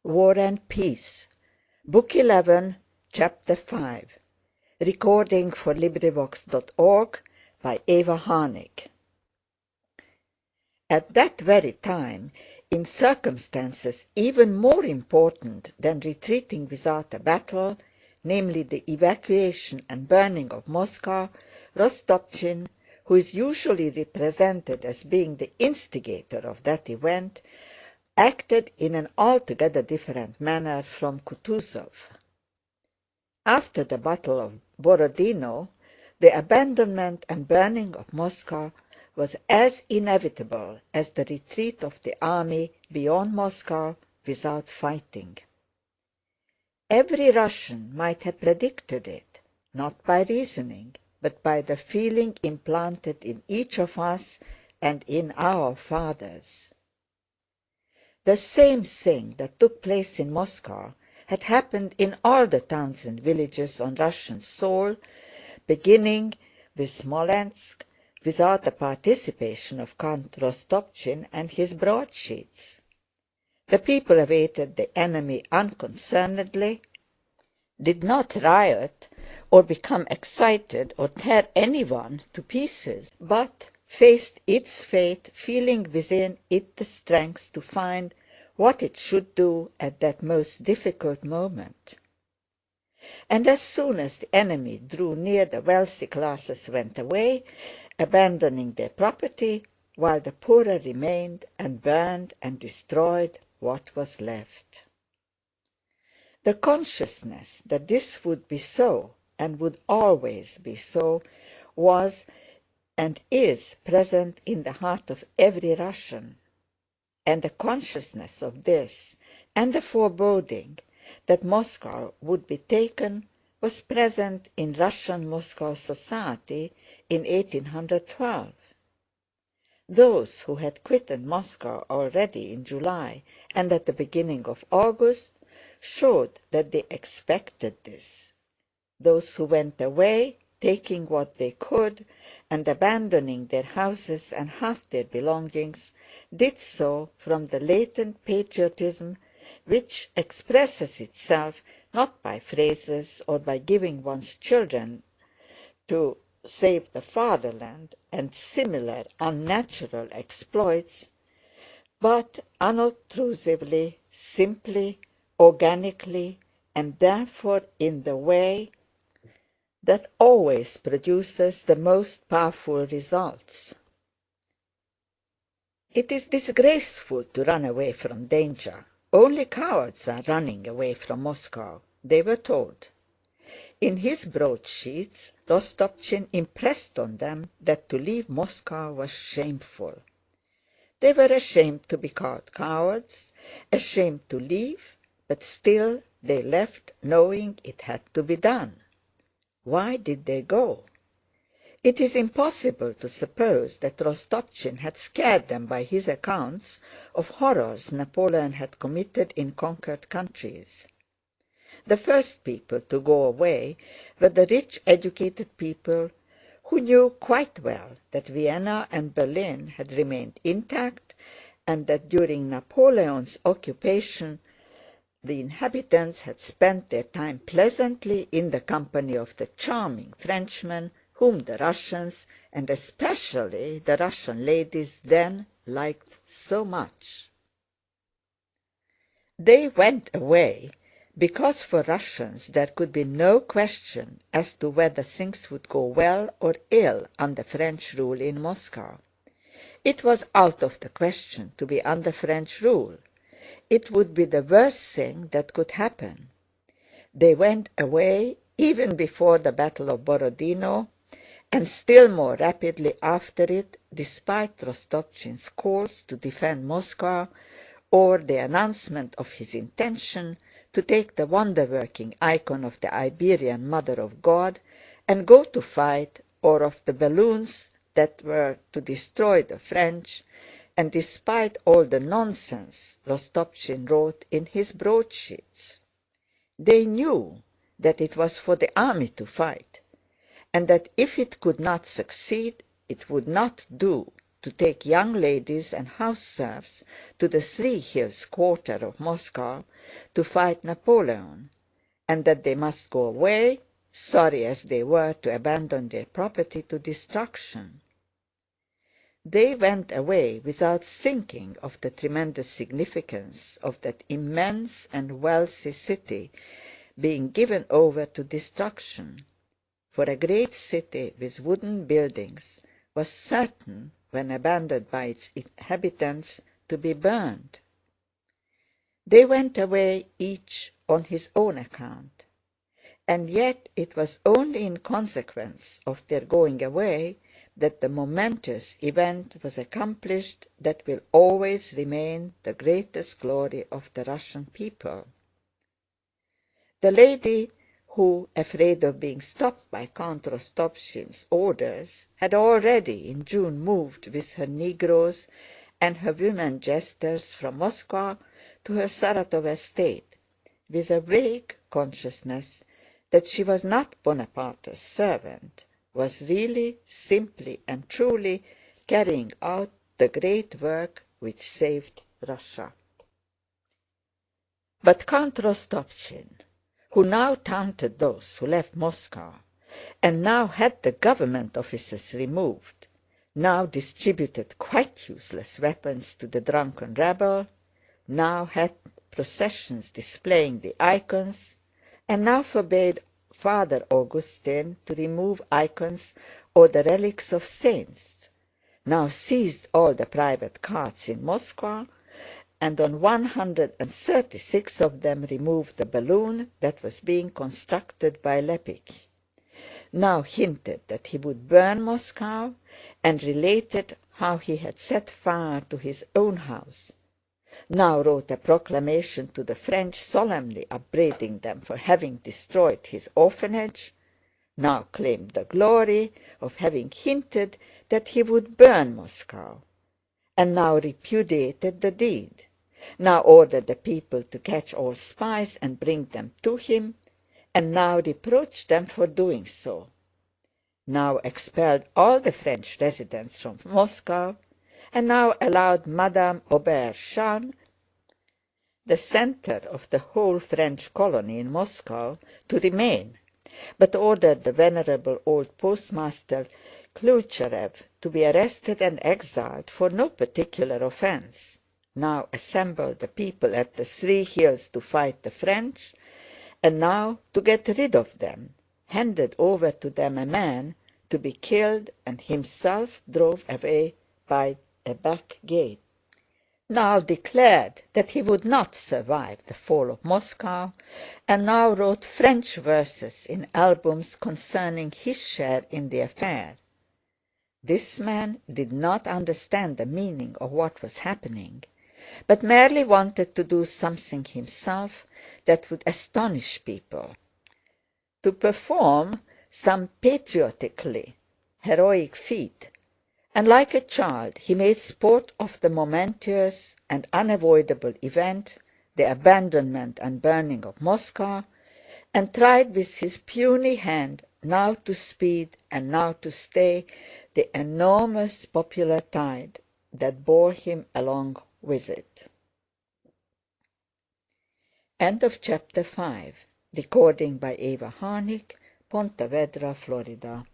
War and Peace, Book 11, Chapter 5. Recording for LibriVox.org by Eva Harnick. At that very time, in circumstances even more important than retreating without a battle, namely the evacuation and burning of Moscow, Rostopchín, who is usually represented as being the instigator of that event, acted in an altogether different manner from Kutuzov. After the Battle of Borodino, the abandonment and burning of Moscow was as inevitable as the retreat of the army beyond Moscow without fighting. Every Russian might have predicted it, not by reasoning, but by the feeling implanted in each of us and in our fathers. The same thing that took place in Moscow had happened in all the towns and villages on Russian soil, beginning with Smolensk, without the participation of Count Rostopchín and his broadsheets. The people awaited the enemy unconcernedly, did not riot or become excited or tear anyone to pieces, but faced its fate, feeling within it the strength to find what it should do at that most difficult moment. And as soon as the enemy drew near, the wealthy classes went away, abandoning their property, while the poorer remained and burned and destroyed what was left. The consciousness that this would be so and would always be so was and is present in the heart of every Russian, and the consciousness of this and the foreboding that Moscow would be taken was present in Russian Moscow society in 1812. Those who had quitted Moscow already in July and at the beginning of August showed that they expected this. Those who went away, taking what they could and abandoning their houses and half their belongings, did so from the latent patriotism which expresses itself not by phrases or by giving one's children to save the fatherland and similar unnatural exploits, but unobtrusively, simply, organically, and therefore in the way that always produces the most powerful results. It is disgraceful to run away from danger. Only cowards are running away from Moscow, they were told. In his broadsheets, Rostopchín impressed on them that to leave Moscow was shameful. They were ashamed to be called cowards, ashamed to leave, but still they left knowing it had to be done. Why did they go? It is impossible to suppose that Rostopchín had scared them by his accounts of horrors Napoleon had committed in conquered countries. The first people to go away were the rich educated people who knew quite well that Vienna and Berlin had remained intact and that during Napoleon's occupation the inhabitants had spent their time pleasantly in the company of the charming Frenchmen whom the Russians, and especially the Russian ladies, then liked so much. They went away because for Russians there could be no question as to whether things would go well or ill under French rule in Moscow. It was out of the question to be under French rule. It would be the worst thing that could happen. They went away even before the Battle of Borodino, and still more rapidly after it, despite Rostopchín's calls to defend Moscow, or the announcement of his intention to take the wonder-working icon of the Iberian Mother of God and go to fight, or of the balloons that were to destroy the French, and despite all the nonsense Rostopchín wrote in his broadsheets. They knew that it was for the army to fight, and that if it could not succeed, it would not do to take young ladies and house serfs to the Three Hills quarter of Moscow to fight Napoleon, and that they must go away, sorry as they were to abandon their property to destruction. They went away without thinking of the tremendous significance of that immense and wealthy city being given over to destruction, for a great city with wooden buildings was certain, when abandoned by its inhabitants, to be burned. They went away each on his own account, and yet it was only in consequence of their going away that the momentous event was accomplished that will always remain the greatest glory of the Russian people. The lady who, afraid of being stopped by Count Rostopchín's orders, had already in June moved with her Negroes and her women jesters from Moscow to her Saratov estate, with a vague consciousness that she was not Bonaparte's servant, was really, simply and truly carrying out the great work which saved Russia. But Count Rostopchín, who now counted those who left Moscow, and now had the government officers removed, now distributed quite useless weapons to the drunken rabble, now had processions displaying the icons, and now forbade Father Augustine to remove icons or the relics of saints, now seized all the private carts in Moscow, and on 136 of them removed the balloon that was being constructed by Lepich, now hinted that he would burn Moscow, and related how he had set fire to his own house, now wrote a proclamation to the French solemnly upbraiding them for having destroyed his orphanage, now claimed the glory of having hinted that he would burn Moscow, and now repudiated the deed, now ordered the people to catch all spies and bring them to him, and now reproached them for doing so, now expelled all the French residents from Moscow, and now allowed Madame Aubert-Charles, the center of the whole French colony in Moscow, to remain, but ordered the venerable old postmaster Klucharev to be arrested and exiled for no particular offense, now assembled the people at the Three Hills to fight the French, and now, to get rid of them, handed over to them a man to be killed and himself drove away by a back gate, now declared that he would not survive the fall of Moscow, and now wrote French verses in albums concerning his share in the affair. This man did not understand the meaning of what was happening, but merely wanted to do something himself that would astonish people, to perform some patriotically heroic feat, and like a child he made sport of the momentous and unavoidable event, the abandonment and burning of Moscow, and tried with his puny hand now to speed and now to stay the enormous popular tide that bore him along with it. End of chapter 5. Recording by Eva Harnik, Ponte Vedra, Florida.